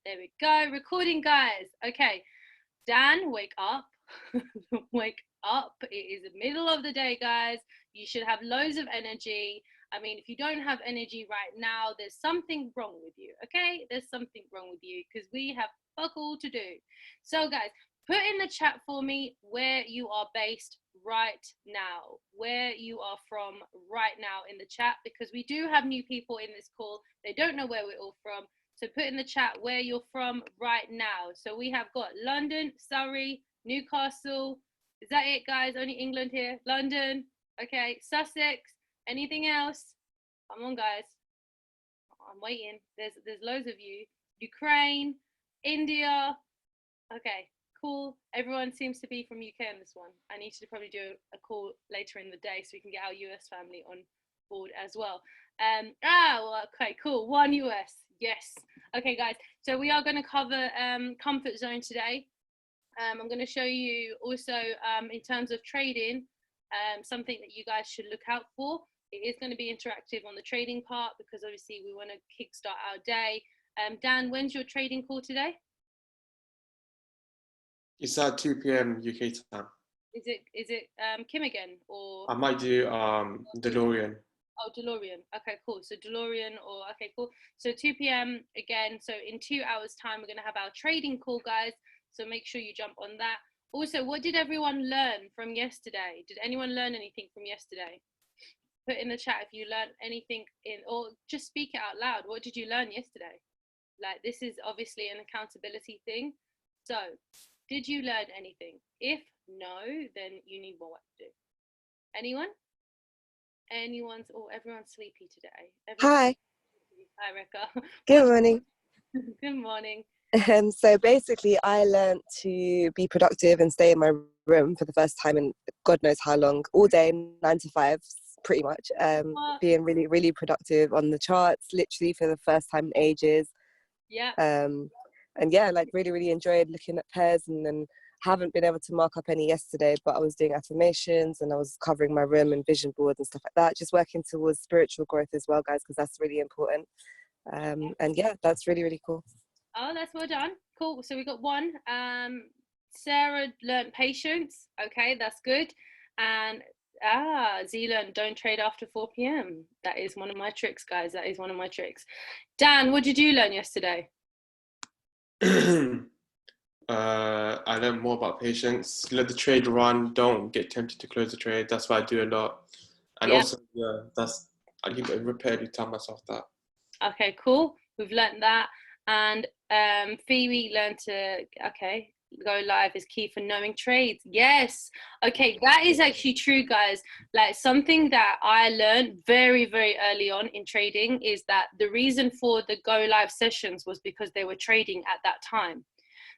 There we go. Recording, guys. Okay. Dan, wake up. Wake up. It is the middle of the day, guys. You should have loads of energy. I mean, if you don't have energy right now, there's something wrong with you, okay? There's something wrong with you because we have fuck all to do. So, guys, put in the chat for me where you are based right now, where you are from right now in the chat, because we do have new people in this call. They don't know where we're all from. So put in the chat where you're from right now. So we have got London, Surrey, Newcastle. Is that it, guys? Only England here. London. Okay. Sussex. Anything else? Come on, guys. I'm waiting. There's loads of you. Ukraine, India. Okay, cool. Everyone seems to be from UK on this one. I need to probably do a call later in the day so we can get our US family on board as well. Well, okay, cool. One US. Yes. Okay, guys. So we are going to cover comfort zone today. I'm going to show you also in terms of trading, something that you guys should look out for. It is going to be interactive on the trading part because obviously we want to kickstart our day. Dan, when's your trading call today? It's at 2 p.m. UK time. Is it Kim again or? I might do DeLorean. Oh, DeLorean. Okay, cool. So DeLorean or okay, cool. So 2 p.m. again. So in 2 hours time, we're gonna have our trading call, guys. So make sure you jump on that. Also, what did everyone learn from yesterday? Did anyone learn anything from yesterday? Put in the chat if you learned anything or just speak it out loud. What did you learn yesterday? Like, this is obviously an accountability thing. So did you learn anything? If no, then you need more work to do. Anyone? Everyone's sleepy today. Hi. Hi, Rekha. Good morning. Good morning. So basically, I learned to be productive and stay in my room for the first time in God knows how long, all day, 9 to 5, pretty much. Being really, really productive on the charts, literally for the first time in ages. Yeah. And yeah, like really, really enjoyed looking at pairs, and then haven't been able to mark up any yesterday, but I was doing affirmations and I was covering my room and vision boards and stuff like that, just working towards spiritual growth as well, guys, because that's really important. And yeah, that's really, really cool. Oh, that's well done. Cool. So we got one. Sarah learned patience. Okay, that's good. And Z learned don't trade after 4 p.m. That is one of my tricks, guys. That is one of my tricks. Dan, what did you learn yesterday? I learned more about patience. Let the trade run. Don't get tempted to close the trade. That's what I do a lot. And also, I give it a repeatedly tell myself that. Okay, cool. We've learned that. And Phoebe learned to go live is key for knowing trades. Yes. Okay, that is actually true, guys. Like, something that I learned very, very early on in trading is that the reason for the go live sessions was because they were trading at that time.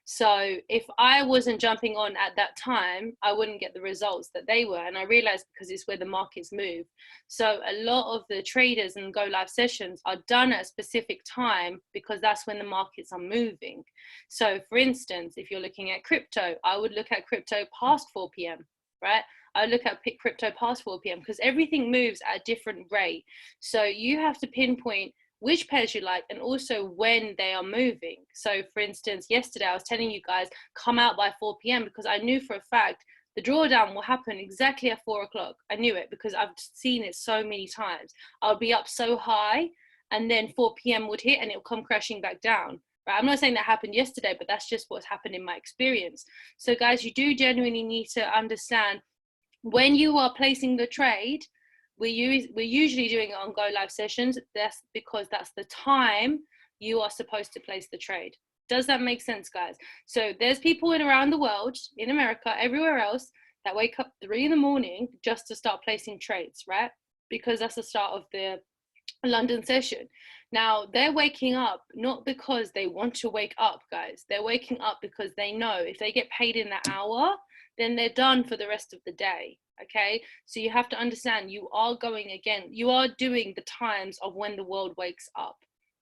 So if I wasn't jumping on at that time, I wouldn't get the results that they were. And I realized because it's where the markets move. So a lot of the traders and go live sessions are done at a specific time because that's when the markets are moving. So for instance, if you're looking at crypto, I would look at crypto past 4 p.m., right? I look at crypto past 4 p.m. because everything moves at a different rate. So you have to pinpoint which pairs you like and also when they are moving. So for instance, yesterday I was telling you guys, come out by 4 p.m. because I knew for a fact the drawdown will happen exactly at 4 o'clock. I knew it because I've seen it so many times. I'll be up so high and then 4 p.m. would hit and it'll come crashing back down. Right? I'm not saying that happened yesterday, but that's just what's happened in my experience. So guys, you do genuinely need to understand when you are placing the trade. We're usually doing it on go live sessions. That's because that's the time you are supposed to place the trade. Does that make sense, guys? So there's people around the world, in America, everywhere else, that wake up 3 a.m. just to start placing trades, right? Because that's the start of the London session. Now they're waking up not because they want to wake up, guys. They're waking up because they know if they get paid in that hour, then they're done for the rest of the day. Okay, so you have to understand you are doing the times of when the world wakes up,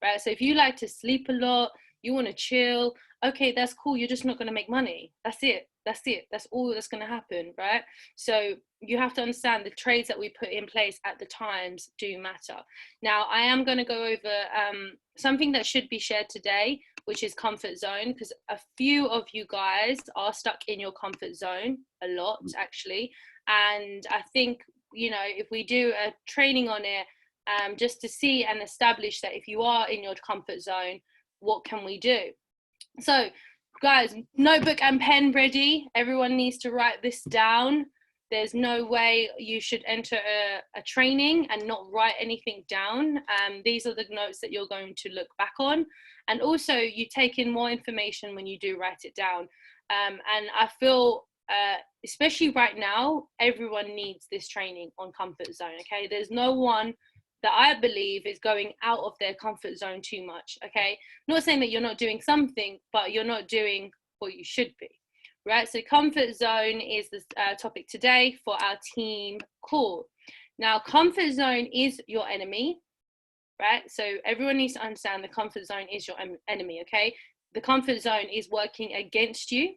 right? So if you like to sleep a lot, you want to chill, okay, that's cool. You're just not going to make money. That's it. That's it. That's all that's going to happen, right? So you have to understand the trades that we put in place at the times do matter. Now, I am going to go over something that should be shared today, which is comfort zone, because a few of you guys are stuck in your comfort zone a lot, actually. And I think, you know, if we do a training on it, just to see and establish that if you are in your comfort zone, what can we do? So, guys, notebook and pen ready. Everyone needs to write this down. There's no way you should enter a training and not write anything down. These are the notes that you're going to look back on. And also, you take in more information when you do write it down. And I feel, especially right now, everyone needs this training on comfort zone, okay? There's no one that I believe is going out of their comfort zone too much, okay? Not saying that you're not doing something, but you're not doing what you should be, right? So comfort zone is the topic today for our team call. Now, comfort zone is your enemy, right? So everyone needs to understand the comfort zone is your enemy, okay? The comfort zone is working against you,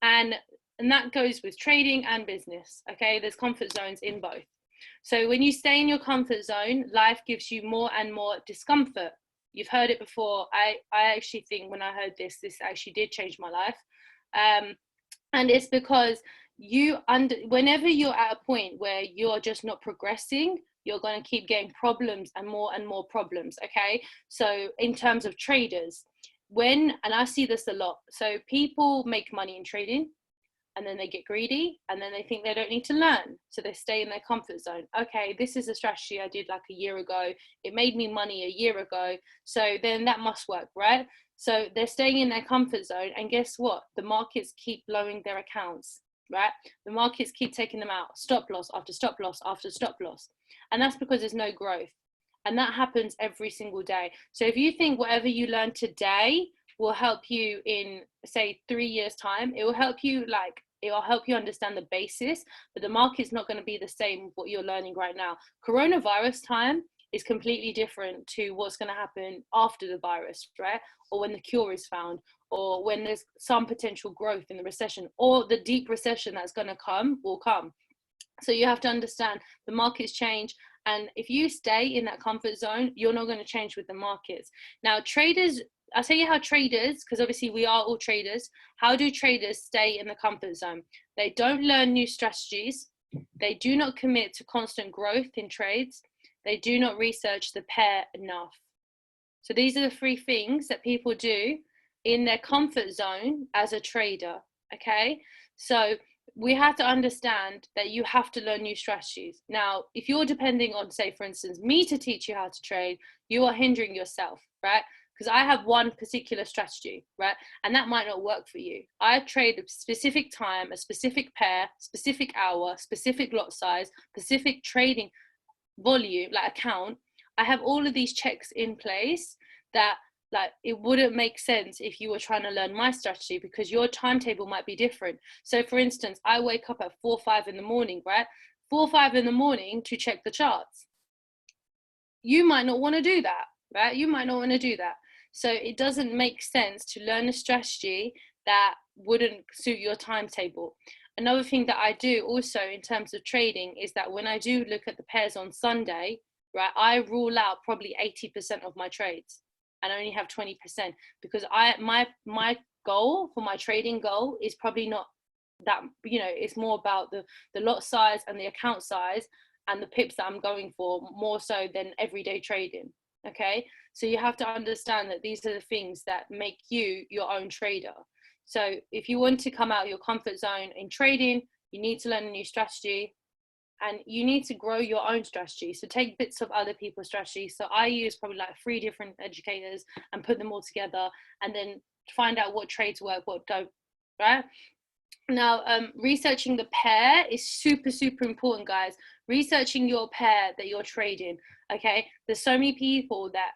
and that goes with trading and business, okay? There's comfort zones in both. So when you stay in your comfort zone, life gives you more and more discomfort. You've heard it before. I actually think when I heard this actually did change my life. And it's because whenever you're at a point where you're just not progressing, you're going to keep getting problems and more problems, okay? So in terms of traders, and I see this a lot, so people make money in trading, and then they get greedy, and then they think they don't need to learn, so they stay in their comfort zone. Okay, this is a strategy I did like a year ago, it made me money a year ago, so then that must work, right? So they're staying in their comfort zone, and guess what? The markets keep blowing their accounts, right? The markets keep taking them out, stop loss after stop loss after stop loss, and that's because there's no growth, and that happens every single day. So if you think whatever you learn today will help you in, say, 3 years time, it will help you understand the basis, but the market's not going to be the same what you're learning right now. Coronavirus time is completely different to what's going to happen after the virus, right? Or when the cure is found, or when there's some potential growth in the recession, or the deep recession that's going to come will come. So you have to understand the markets change, and if you stay in that comfort zone, you're not going to change with the markets. Now, traders, I'll tell you how traders, because obviously we are all traders, how do traders stay in the comfort zone? They don't learn new strategies. They do not commit to constant growth in trades. They do not research the pair enough. So these are the 3 things that people do in their comfort zone as a trader, okay? So we have to understand that you have to learn new strategies. Now, if you're depending on, say, for instance, me to teach you how to trade, you are hindering yourself, right? Because I have one particular strategy, right? And that might not work for you. I trade a specific time, a specific pair, specific hour, specific lot size, specific trading volume, like account. I have all of these checks in place that, like, it wouldn't make sense if you were trying to learn my strategy, because your timetable might be different. So for instance, I wake up at 4 or 5 in the morning, right? 4 or 5 in the morning to check the charts. You might not want to do that, right? You might not want to do that. So it doesn't make sense to learn a strategy that wouldn't suit your timetable. Another thing that I do also in terms of trading is that when I do look at the pairs on Sunday, right, I rule out probably 80% of my trades and only have 20%, because my goal for my trading goal is probably not that, you know, it's more about the lot size and the account size and the pips that I'm going for, more so than everyday trading. Okay, so you have to understand that these are the things that make you your own trader. So if you want to come out of your comfort zone in trading, you need to learn a new strategy, and you need to grow your own strategy. So take bits of other people's strategies. So I use probably like 3 different educators and put them all together, and then find out what trades work, what don't, right? Now, researching the pair is super, super important, guys. Researching your pair that you're trading, okay? There's so many people that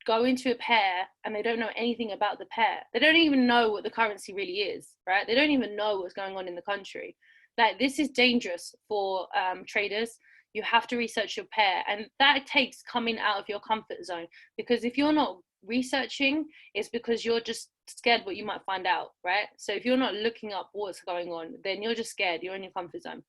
go into a pair and they don't know anything about the pair. They don't even know what the currency really is, right? They don't even know what's going on in the country. Like, this is dangerous for traders. You have to research your pair, and that takes coming out of your comfort zone, because if you're not researching, it's because you're just scared what you might find out, right? So if you're not looking up what's going on, then you're just scared, you're in your comfort zone.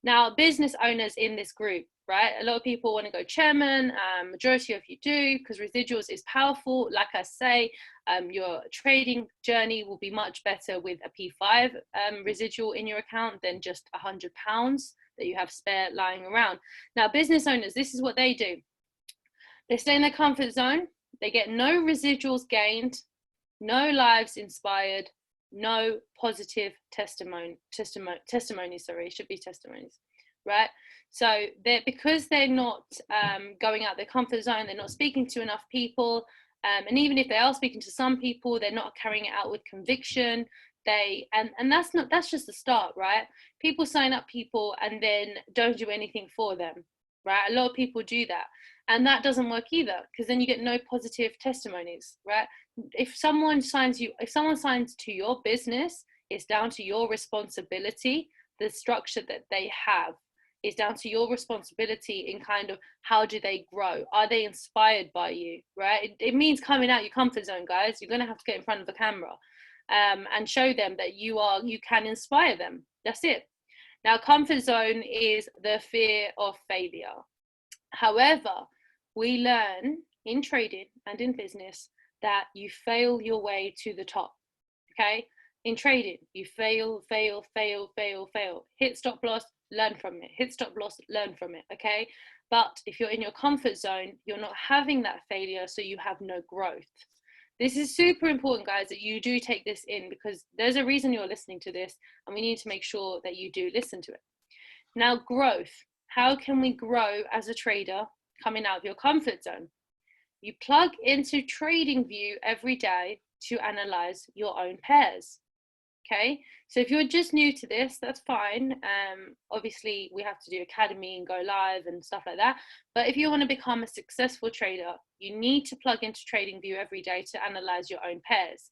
Now, business owners in this group, right, a lot of people want to go chairman, majority of you do, because residuals is powerful. Like I say, your trading journey will be much better with a P5 residual in your account than just £100 that you have spare lying around. Now, business owners, this is what they do. They stay in their comfort zone. They get no residuals gained, no lives inspired, no positive testimonies, right? So because they're not going out their comfort zone, they're not speaking to enough people, and even if they are speaking to some people, they're not carrying it out with conviction. And that's just the start, right? People sign up people and then don't do anything for them, right? A lot of people do that, and that doesn't work either, because then you get no positive testimonies, right? If someone signs to your business, it's down to your responsibility. The structure that they have is down to your responsibility in kind of how do they grow? Are they inspired by you, right? It means coming out your comfort zone, guys. You're going to have to get in front of the camera and show them that you can inspire them. That's it. Now, comfort zone is the fear of failure. However, we learn in trading and in business that you fail your way to the top, okay? In trading, you fail. Hit stop loss, learn from it. Hit stop loss, learn from it, okay? But if you're in your comfort zone, you're not having that failure, so you have no growth. This is super important, guys, that you do take this in, because there's a reason you're listening to this, and we need to make sure that you do listen to it. Now, growth. How can we grow as a trader coming out of your comfort zone? You plug into TradingView every day to analyze your own pairs. Okay, so if you're just new to this, that's fine. Obviously, we have to do academy and go live and stuff like that. But if you want to become a successful trader, you need to plug into TradingView every day to analyze your own pairs.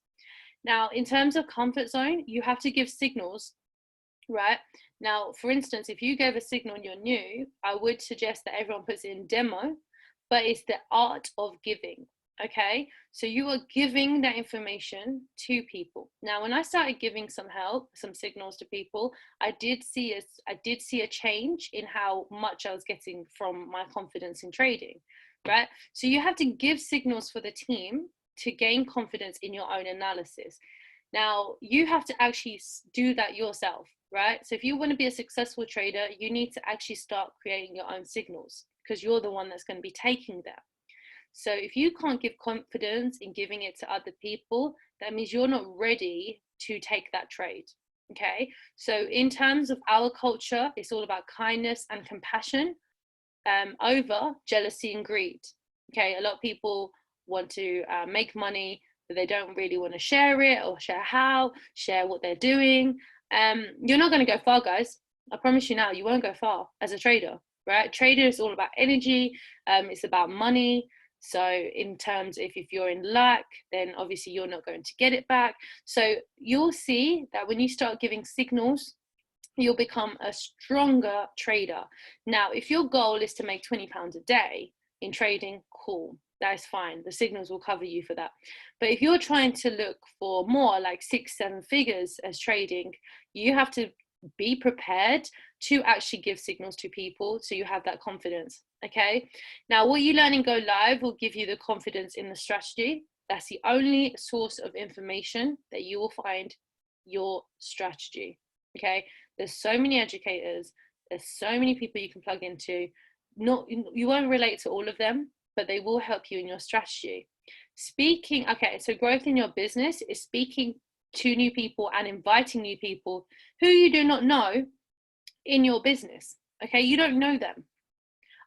Now, in terms of comfort zone, you have to give signals, right? Now, for instance, if you gave a signal and you're new, I would suggest that everyone puts it in demo, but it's the art of giving. Okay, so you are giving that information to people. Now, when I started giving some signals to people, I did see a change in how much I was getting from my confidence in trading, right? So you have to give signals for the team to gain confidence in your own analysis. Now, you have to actually do that yourself, right? So if you want to be a successful trader, you need to actually start creating your own signals, because you're the one that's going to be taking them. So if you can't give confidence in giving it to other people, that means you're not ready to take that trade, okay? So in terms of our culture, it's all about kindness and compassion over jealousy and greed, okay? A lot of people want to make money, but they don't really want to share it or share what they're doing. You're not going to go far, guys. I promise you now, you won't go far as a trader, right? Trader is all about energy. It's about money. So in terms, if you're in lack, then obviously you're not going to get it back. So you'll see that when you start giving signals, you'll become a stronger trader. Now, if your goal is to make £20 a day in trading, cool, that is fine. The signals will cover you for that. But if you're trying to look for more, like 6-7 figures as trading, you have to be prepared to actually give signals to people so you have that confidence. Okay, now what you learn in Go Live will give you the confidence in the strategy. That's the only source of information that you will find your strategy. Okay, there's so many educators, there's so many people you can plug into. You won't relate to all of them, but they will help you in your strategy. Okay, so growth in your business is speaking to new people and inviting new people who you do not know in your business. Okay, you don't know them.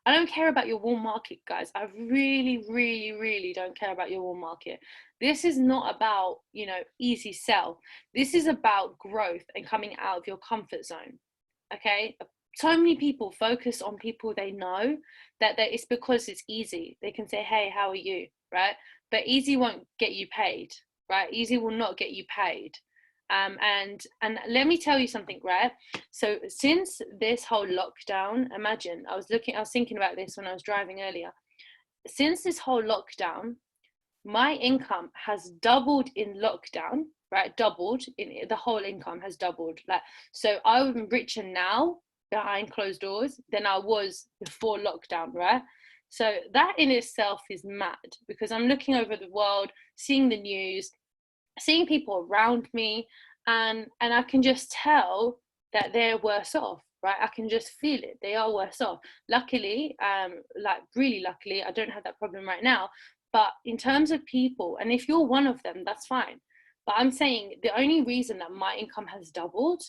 I don't care about your warm market, guys. I really, really, really don't care about your warm market. This is not about, easy sell. This is about growth and coming out of your comfort zone. Okay, so many people focus on people they know that it's because it's easy. They can say, hey, how are you, right? But easy won't get you paid, right? Easy will not get you paid. And let me tell you something, right? So since this whole lockdown, imagine, I was thinking about this when I was driving earlier. Since this whole lockdown, my income has doubled in lockdown, right? Doubled in the whole income has doubled. Like, so I'm richer now behind closed doors than I was before lockdown, right? So that in itself is mad, because I'm looking over the world, seeing the news, seeing people around me, and I can just tell that they're worse off, right? I can just feel it. They are worse off. Luckily, like really luckily, I don't have that problem right now. But in terms of people, and if you're one of them, that's fine. But I'm saying the only reason that my income has doubled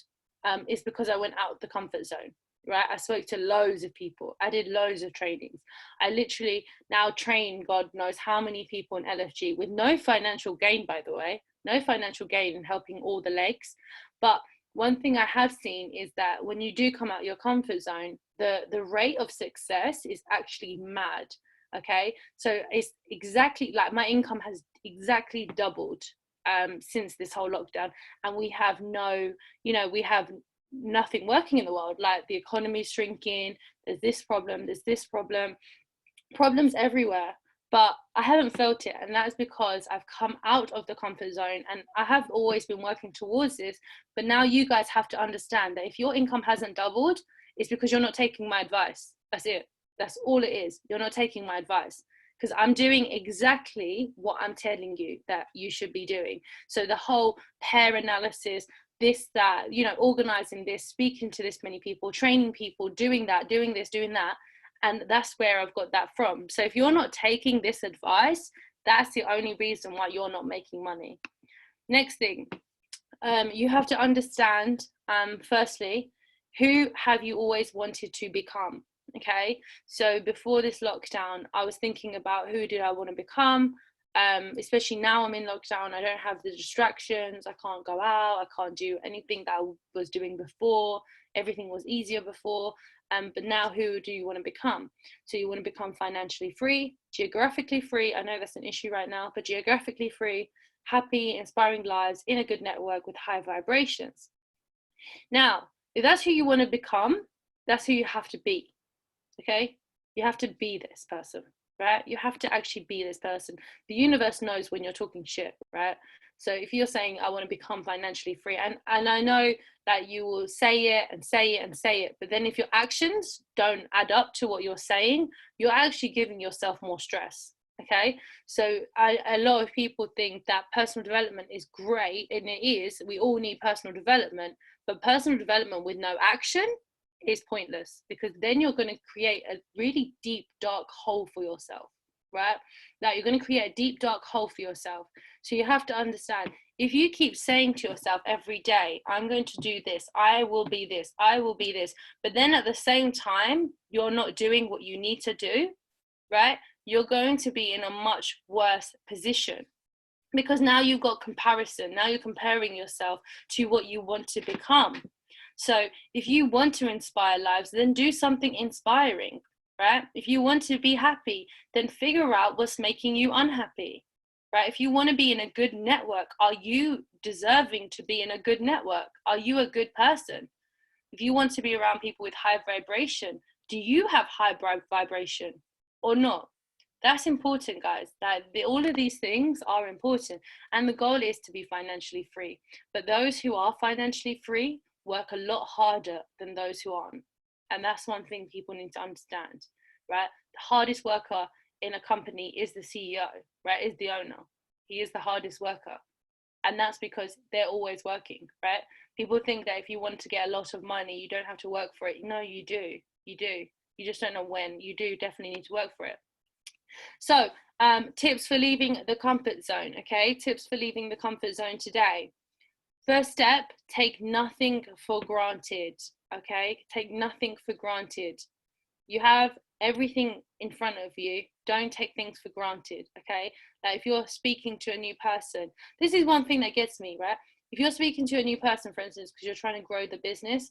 is because I went out of the comfort zone, right? I spoke to loads of people. I did loads of trainings. I literally now train God knows how many people in LFG with no financial gain, by the way, no financial gain in helping all the legs. But one thing I have seen is that when you do come out your comfort zone, the rate of success is actually mad. Okay, so it's exactly like my income has exactly doubled since this whole lockdown, and we have no, we have nothing working in the world. Like the economy is shrinking, there's this problem, problems everywhere, but I haven't felt it. And that's because I've come out of the comfort zone, and I have always been working towards this. But now you guys have to understand that if your income hasn't doubled, it's because you're not taking my advice. That's it. That's all it is. You're not taking my advice, because I'm doing exactly what I'm telling you that you should be doing. So the whole pair analysis, this, that, organizing this, speaking to this many people, training people, doing that, doing this, doing that. And that's where I've got that from. So if you're not taking this advice, that's the only reason why you're not making money. Next thing, you have to understand, firstly, who have you always wanted to become? Okay, so before this lockdown, I was thinking about who did I want to become. Especially now I'm in lockdown, I don't have the distractions, I can't go out, I can't do anything that I was doing before. Everything was easier before. But now who do you want to become? So you want to become financially free, geographically free. I know that's an issue right now, but geographically free, happy, inspiring lives in a good network with high vibrations. Now, if that's who you want to become, that's who you have to be. Okay, you have to be this person, right? You have to actually be this person. The universe knows when you're talking shit, right? So if you're saying I want to become financially free, and I know that you will say it and say it and say it, but then if your actions don't add up to what you're saying, you're actually giving yourself more stress. Okay, so a lot of people think that personal development is great, and it is. We all need personal development, but personal development with no action is pointless, because then you're going to create a really deep dark hole for yourself, right? Now you're going to create a deep dark hole for yourself. So you have to understand, if you keep saying to yourself every day, I'm going to do this, I will be this, I will be this, but then at the same time you're not doing what you need to do, right? You're going to be in a much worse position, because now you've got comparison. Now you're comparing yourself to what you want to become. So if you want to inspire lives, then do something inspiring, right? If you want to be happy, then figure out what's making you unhappy, right? If you want to be in a good network, are you deserving to be in a good network? Are you a good person? If you want to be around people with high vibration, do you have high vibration or not? That's important, guys. All of these things are important, and the goal is to be financially free. But those who are financially free work a lot harder than those who aren't, and that's one thing people need to understand, right? The hardest worker in a company is the CEO, right? Is the owner. He is the hardest worker, and that's because they're always working, right? People think that if you want to get a lot of money, you don't have to work for it. No, you do. You just don't know when. You do definitely need to work for it. So tips for leaving the comfort zone. Okay, tips for leaving the comfort zone today. First step, take nothing for granted. Okay, take nothing for granted. You have everything in front of you. Don't take things for granted. Okay, like if you're speaking to a new person, this is one thing that gets me, right? If you're speaking to a new person, for instance, because you're trying to grow the business,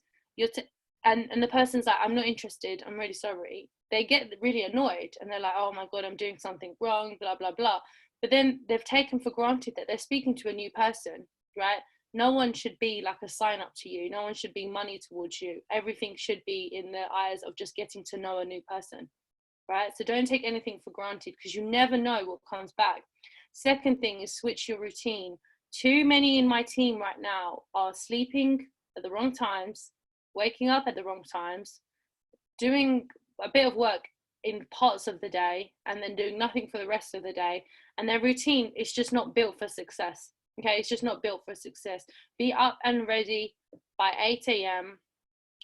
and the person's like, I'm not interested, I'm really sorry, they get really annoyed, and they're like, oh my god, I'm doing something wrong, blah blah blah. But then they've taken for granted that they're speaking to a new person, right? No one should be like a sign up to you, no one should be money towards you. Everything should be in the eyes of just getting to know a new person, right? So don't take anything for granted, because you never know what comes back. Second thing is switch your routine. Too many in my team right now are sleeping at the wrong times, waking up at the wrong times, doing a bit of work in parts of the day and then doing nothing for the rest of the day, and their routine is just not built for success. Okay, it's just not built for success. Be up and ready by 8 a.m,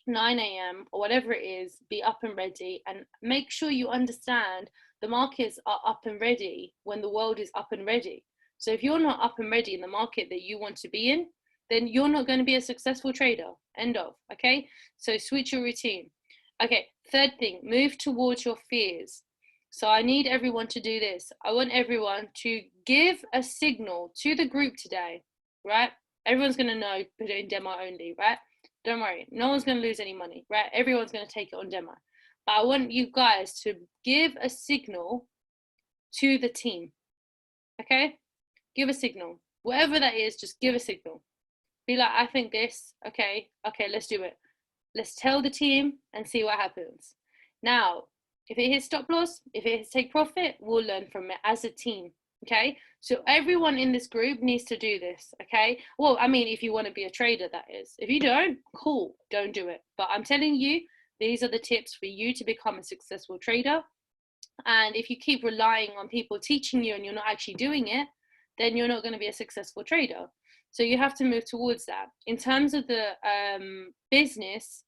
9 a.m, or whatever it is. Be up and ready, and make sure you understand the markets are up and ready when the world is up and ready. So if you're not up and ready in the market that you want to be in, then you're not going to be a successful trader. End of. Okay, so switch your routine. Okay, third thing, move towards your fears. So I need everyone to do this. I want everyone to give a signal to the group today, right? Everyone's going to know we're doing demo only, right? Don't worry, no one's going to lose any money, right? Everyone's going to take it on demo. But I want you guys to give a signal to the team, okay? Give a signal. Whatever that is, just give a signal. Be like, I think this, okay, let's do it. Let's tell the team and see what happens. Now, if it hits stop loss, if it hits take profit, we'll learn from it as a team, okay? So everyone in this group needs to do this, okay? Well, I mean, if you want to be a trader, that is. If you don't, cool, don't do it. But I'm telling you, these are the tips for you to become a successful trader. And if you keep relying on people teaching you and you're not actually doing it, then you're not going to be a successful trader. So you have to move towards that. In terms of the business,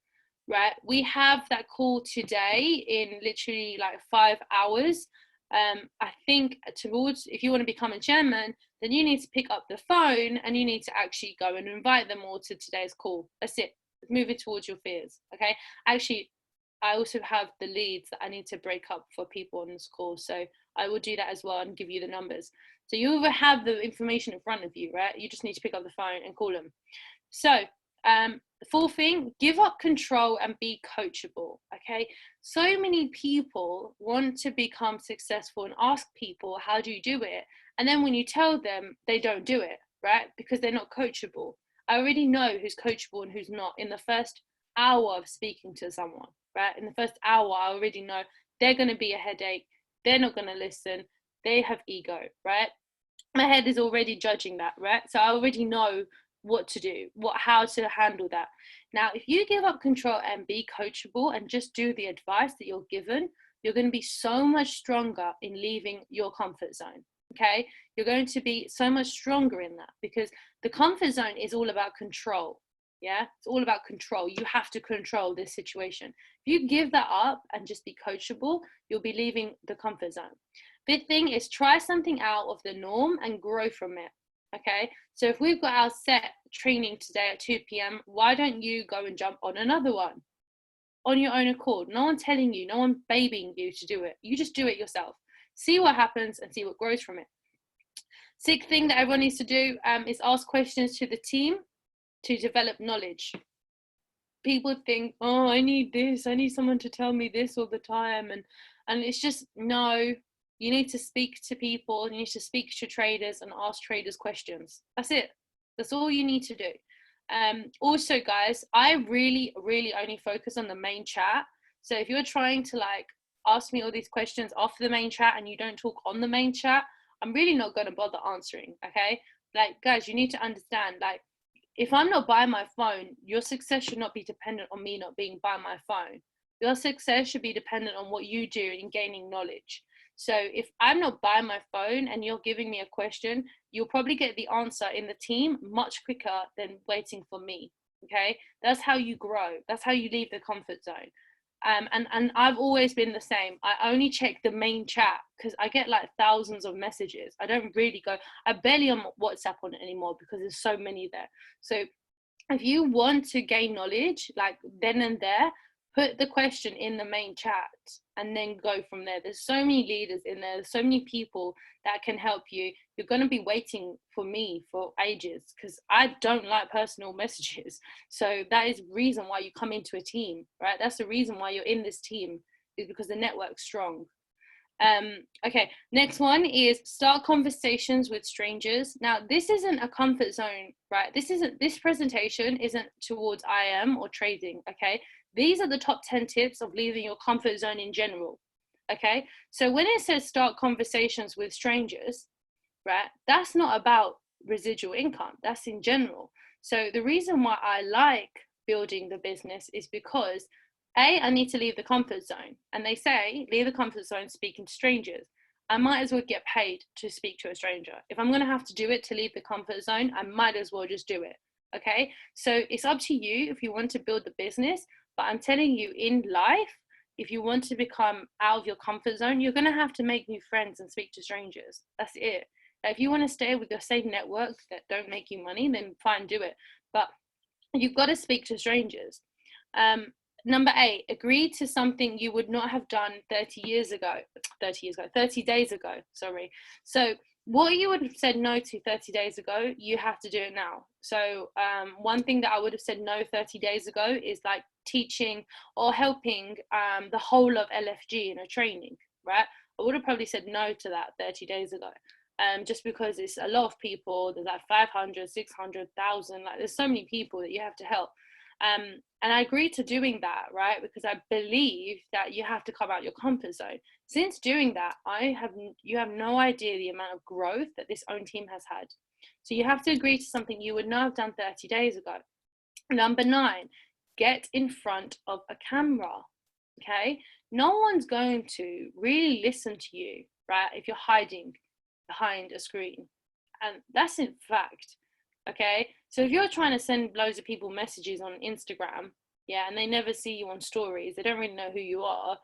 right, we have that call today in literally like 5 hours. I think towards, if you want to become a chairman, then you need to pick up the phone and you need to actually go and invite them all to today's call. That's it. Move it towards your fears. Okay. Actually, I also have the leads that I need to break up for people on this call. So I will do that as well and give you the numbers. So you will have the information in front of you, right? You just need to pick up the phone and call them. So the fourth thing, give up control and be coachable, okay? So many people want to become successful and ask people, how do you do it? And then when you tell them, they don't do it, right? Because they're not coachable. I already know who's coachable and who's not in the first hour of speaking to someone, right? In the first hour, I already know they're going to be a headache. They're not going to listen. They have ego, right? My head is already judging that, right? So I already know what to do, how to handle that. Now, if you give up control and be coachable and just do the advice that you're given, you're going to be so much stronger in leaving your comfort zone, okay? You're going to be so much stronger in that because the comfort zone is all about control. Yeah, it's all about control. You have to control this situation. If you give that up and just be coachable, you'll be leaving the comfort zone. Fifth thing is try something out of the norm and grow from it. Okay, so if we've got our set training today at 2 p.m, why don't you go and jump on another one on your own accord? No one's telling you, no one's babying you to do it. You just do it yourself. See what happens and see what grows from it. Sixth thing that everyone needs to do is ask questions to the team to develop knowledge. People think, oh, I need this, I need someone to tell me this all the time, and it's just, no, you need to speak to people, you need to speak to traders and ask traders questions. That's it. That's all you need to do. Also, guys, I really only focus on the main chat. So if you're trying to like ask me all these questions off the main chat and you don't talk on the main chat, I'm really not going to bother answering. Okay, like, guys, you need to understand, like, if I'm not by my phone, your success should not be dependent on me not being by my phone. Your success should be dependent on what you do in gaining knowledge. So if I'm not by my phone and you're giving me a question, you'll probably get the answer in the team much quicker than waiting for me. Okay, that's how you grow. That's how you leave the comfort zone. And I've always been the same. I only check the main chat because I get like thousands of messages. I don't really go, I barely on WhatsApp on it anymore because there's so many there. So if you want to gain knowledge, like then and there, put the question in the main chat and then go from there. There's so many leaders in there, there's so many people that can help you. You're going to be waiting for me for ages because I don't like personal messages. So that is the reason why you come into a team, right? That's the reason why you're in this team, is because the network's strong. Okay, next one is start conversations with strangers. Now, this isn't a comfort zone, right? This presentation isn't towards IM or trading, okay? These are the top 10 tips of leaving your comfort zone in general, okay? So when it says start conversations with strangers, right? That's not about residual income, that's in general. So the reason why I like building the business is because I need to leave the comfort zone, and they say leave the comfort zone, speaking to strangers. I might as well get paid to speak to a stranger. If I'm going to have to do it to leave the comfort zone, I might as well just do it. Okay, so it's up to you if you want to build the business, but I'm telling you, in life, if you want to become out of your comfort zone, you're going to have to make new friends and speak to strangers. That's it. If you want to stay with your same network that don't make you money, then fine, do it. But you've got to speak to strangers. Number 8, agree to something you would not have done 30 days ago, sorry. So what you would have said no to 30 days ago, you have to do it now. So one thing that I would have said no 30 days ago is like teaching or helping the whole of LFG in a training, right? I would have probably said no to that 30 days ago. Just because it's a lot of people, there's like 500, 600,000, like there's so many people that you have to help. And I agreed to doing that, right? Because I believe that you have to come out your comfort zone. Since doing that, you have no idea the amount of growth that this own team has had. So you have to agree to something you would not have done 30 days ago. Number 9, get in front of a camera, okay? No one's going to really listen to you, right, if you're hiding behind a screen. And that's in fact, okay? So if you're trying to send loads of people messages on Instagram, yeah, and they never see you on stories, they don't really know who you are,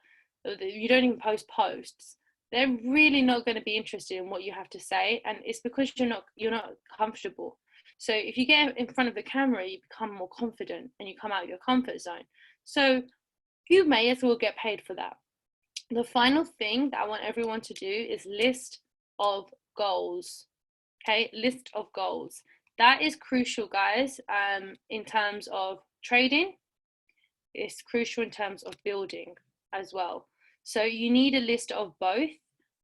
you don't even post posts, they're really not going to be interested in what you have to say, and it's because you're not comfortable. So if you get in front of the camera, you become more confident and you come out of your comfort zone. So you may as well get paid for that. The final thing that I want everyone to do is list of goals. Okay, list of goals. That is crucial, guys, in terms of trading. It's crucial in terms of building as well. So you need a list of both.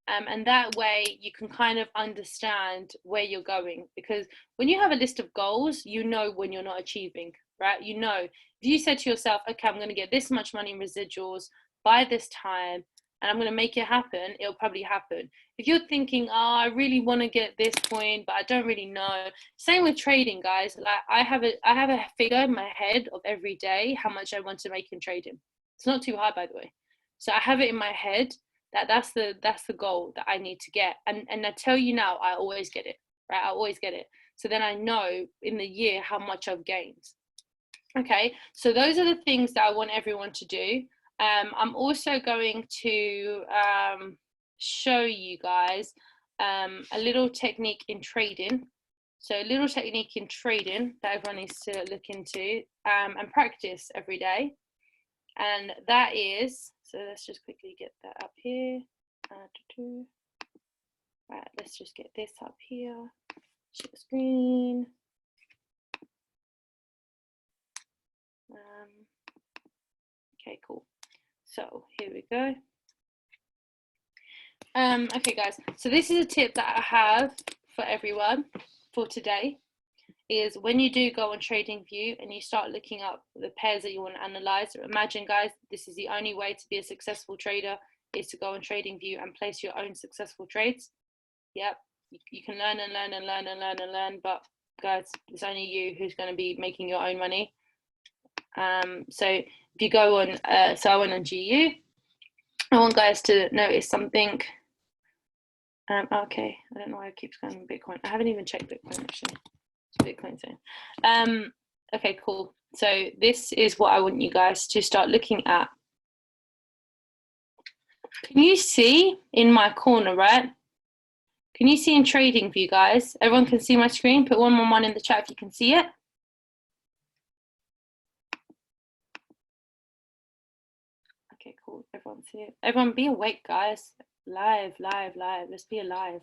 And that way you can kind of understand where you're going, because when you have a list of goals, you know when you're not achieving, right? You know, if you said to yourself, okay, I'm going to get this much money in residuals by this time, and I'm going to make it happen, it'll probably happen. If you're thinking, oh, I really want to get this point, but I don't really know. Same with trading, guys. Like I have a figure in my head of every day how much I want to make in trading. It's not too high, by the way. So I have it in my head that's the goal that I need to get. And I tell you now, I always get it, right? I always get it. So then I know in the year how much I've gained. Okay, so those are the things that I want everyone to do. I'm also going to show you guys a little technique in trading. So a little technique in trading that everyone needs to look into and practice every day. And that is, so let's just quickly get that up here. Right, let's just get this up here. Share the screen. Okay, cool. So here we go. Okay, guys. So this is a tip that I have for everyone for today. Is when you do go on TradingView and you start looking up the pairs that you want to analyze. Imagine, guys, this is the only way to be a successful trader is to go on TradingView and place your own successful trades. Yep, you can learn and learn and learn and learn and learn, but guys, it's only you who's going to be making your own money. So if you go on, so I went on GU. I want guys to notice something. Okay, I don't know why it keeps going on Bitcoin. I haven't even checked Bitcoin actually. Bitcoin zone. Okay, cool. So this is what I want you guys to start looking at. Can you see in my corner, right? Can you see in TradingView, guys? Everyone can see my screen. Put 111 in the chat if you can see it. Okay, cool. Everyone see it. Everyone be awake, guys. Live. Let's be alive.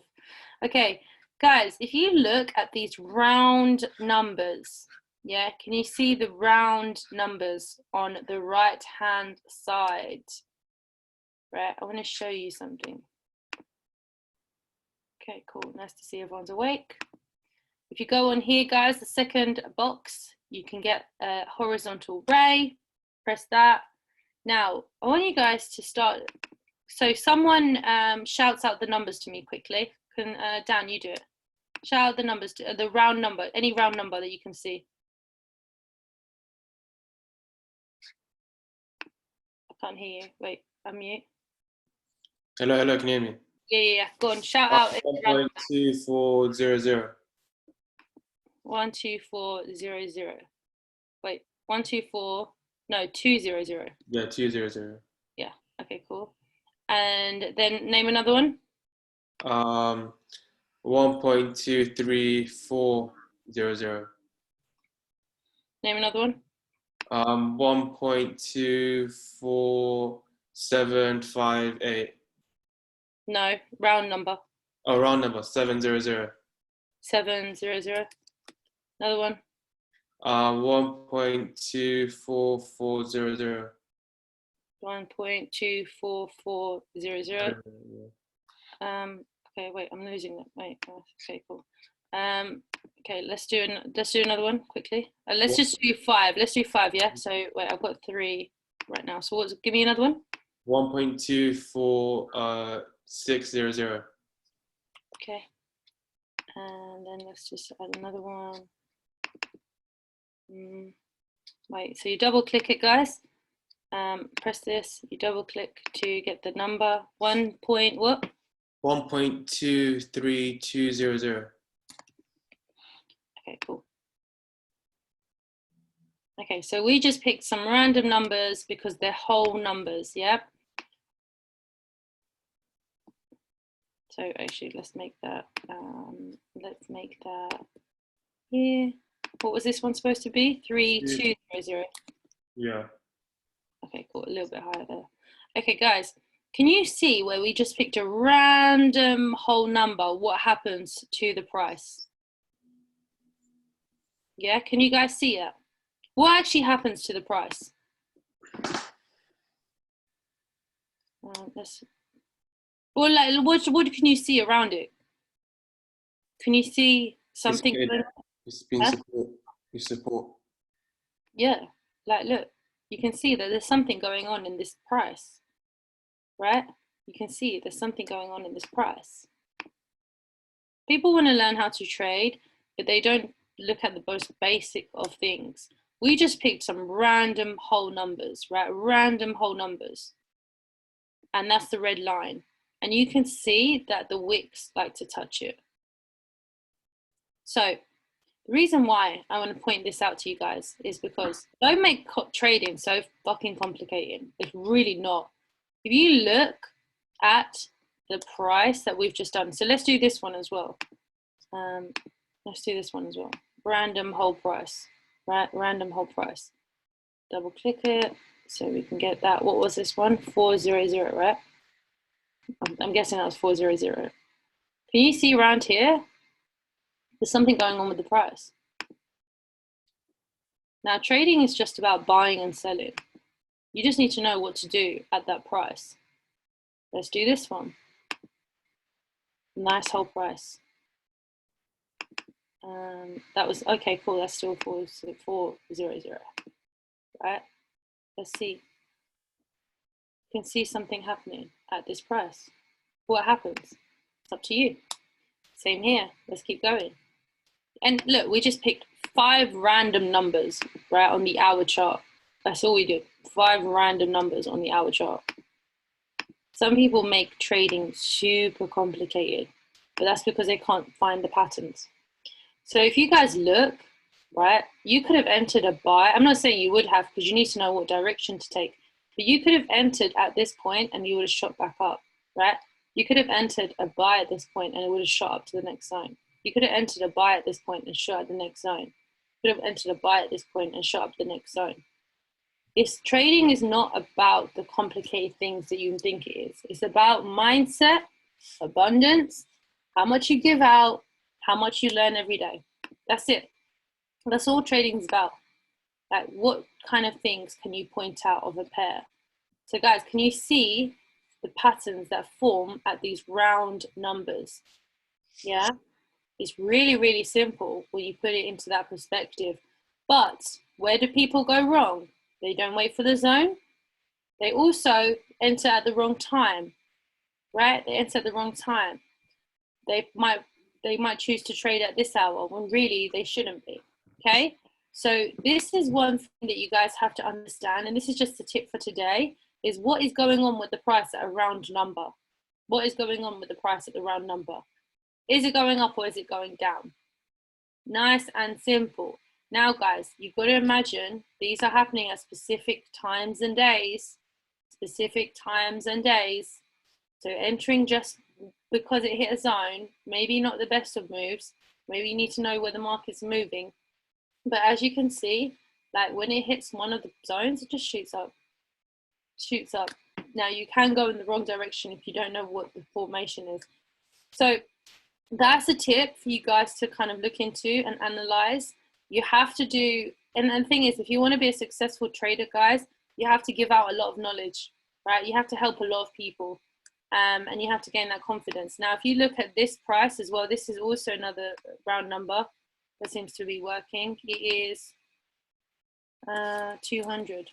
Okay. Guys, if you look at these round numbers, yeah, can you see the round numbers on the right hand side? Right, I want to show you something. Okay, cool, nice to see everyone's awake. If you go on here, guys, the second box, you can get a horizontal ray, press that. Now, I want you guys to start, so someone shouts out the numbers to me quickly, Can Dan, you do it. Shout out the numbers, the round number, any round number that you can see. I can't hear you. Wait, unmute. Hello, can you hear me? Yeah. Go on, shout out. 1.2400. 12400. Wait, 124. No, 200. Yeah, 200. Yeah. Okay, cool. And then name another one. 1.23400. Name another one. 1.24758. No, round number. Oh, round number 700. 700. Another one. 1.24400. 1.24400. Okay, wait, I'm losing that. Wait, okay, cool. Okay, let's do another one quickly. Let's just do 5. Let's do 5, yeah. So wait, I've got 3 right now. So give me another one. 1.24600. Okay. And then let's just add another one. Wait, so you double click it, guys. Press this, you double click to get the number. 1.23200. Okay, cool. Okay, so we just picked some random numbers because they're whole numbers, yeah? So actually, let's make that here. What was this one supposed to be? 3200. Yeah. Okay, cool, a little bit higher there. Okay, guys, can you see where we just picked a random whole number, what happens to the price? Yeah, can you guys see it? What actually happens to the price? Well, like, what can you see around it? Can you see something? It's been support. Yeah, like look, you can see that there's something going on in this price, right? You can see there's something going on in this price. People want to learn how to trade, but they don't look at the most basic of things. We just picked some random whole numbers, right? Random whole numbers. And that's the red line. And you can see that the wicks like to touch it. So the reason why I want to point this out to you guys is because don't make trading so fucking complicated. It's really not. If you look at the price that we've just done, so let's do this one as well. Let's do this one as well. Random whole price, right? Random whole price. Double click it so we can get that. What was this one? 400, right? I'm guessing that was 400. Can you see around here? There's something going on with the price. Now, trading is just about buying and selling. You just need to know what to do at that price. Let's do this one. Nice whole price. That was, okay, cool. That's still 400, right? Let's see. You can see something happening at this price. What happens? It's up to you. Same here. Let's keep going. And look, we just picked 5 random numbers, right, on the hour chart. That's all we did. 5 random numbers on the hour chart. Some people make trading super complicated, but that's because they can't find the patterns. So if you guys look, right, you could have entered a buy. I'm not saying you would have because you need to know what direction to take, but you could have entered at this point and you would have shot back up, right? You could have entered a buy at this point and it would have shot up to the next zone. You could have entered a buy at this point and shot at the next zone. You could have entered a buy at this point and shot up the next zone. Trading is not about the complicated things that you think it is. It's about mindset, abundance, how much you give out, how much you learn every day. That's it. That's all trading is about. Like, what kind of things can you point out of a pair? So guys, can you see the patterns that form at these round numbers? Yeah, it's really, really simple when you put it into that perspective. But where do people go wrong? They don't wait for the zone. They also enter at the wrong time, right? They enter at the wrong time. they might choose to trade at this hour when really they shouldn't be. Okay, so this is one thing that you guys have to understand, and this is just a tip for today, is what is going on with the price at a round number. What is going on with the price at the round number? Is it going up or is it going down? Nice and simple. Now guys, you've got to imagine these are happening at specific times and days. Specific times and days. So entering just because it hit a zone, maybe not the best of moves. Maybe you need to know where the market's moving. But as you can see, like when it hits one of the zones, it just shoots up. Shoots up. Now you can go in the wrong direction if you don't know what the formation is. So that's a tip for you guys to kind of look into and analyze. You have to do, and the thing is, if you want to be a successful trader, guys, you have to give out a lot of knowledge, right? You have to help a lot of people, and you have to gain that confidence. Now, if you look at this price as well, this is also another round number that seems to be working. It is 200,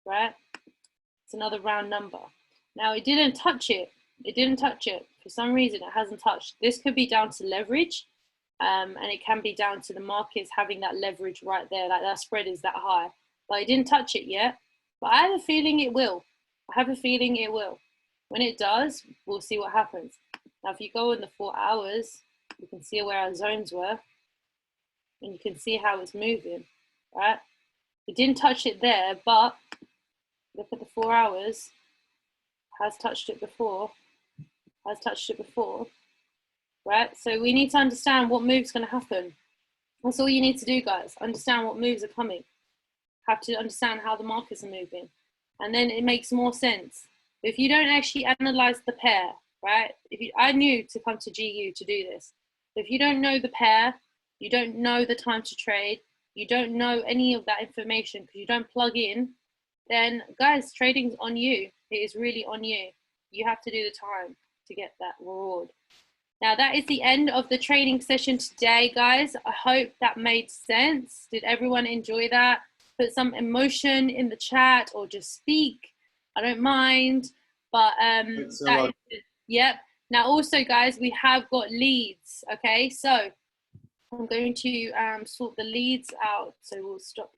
right? It's another round number. Now, it didn't touch it. It didn't touch it. For some reason, it hasn't touched. This could be down to leverage, and it can be down to the markets having that leverage right there, like that spread is that high. But it didn't touch it yet. But I have a feeling it will. I have a feeling it will. When it does, we'll see what happens. Now, if you go in the 4 hours, you can see where our zones were, and you can see how it's moving, right? It didn't touch it there, but look at the 4 hours. Has touched it before. Has touched it before, right? So we need to understand what move's going to happen. That's all you need to do, guys. Understand what moves are coming. Have to understand how the markets are moving, and then it makes more sense. If you don't actually analyze the pair, right? I knew to come to GU to do this. If you don't know the pair, you don't know the time to trade, you don't know any of that information because you don't plug in, then guys, trading's on you. It is really on you. You have to do the time to get that reward. Now that is the end of the trading session today, guys. I hope that made sense. Did everyone enjoy that? Put some emotion in the chat or just speak. I don't mind. But yep. Now also, guys, we have got leads. Okay, so I'm going to sort the leads out. So we'll stop.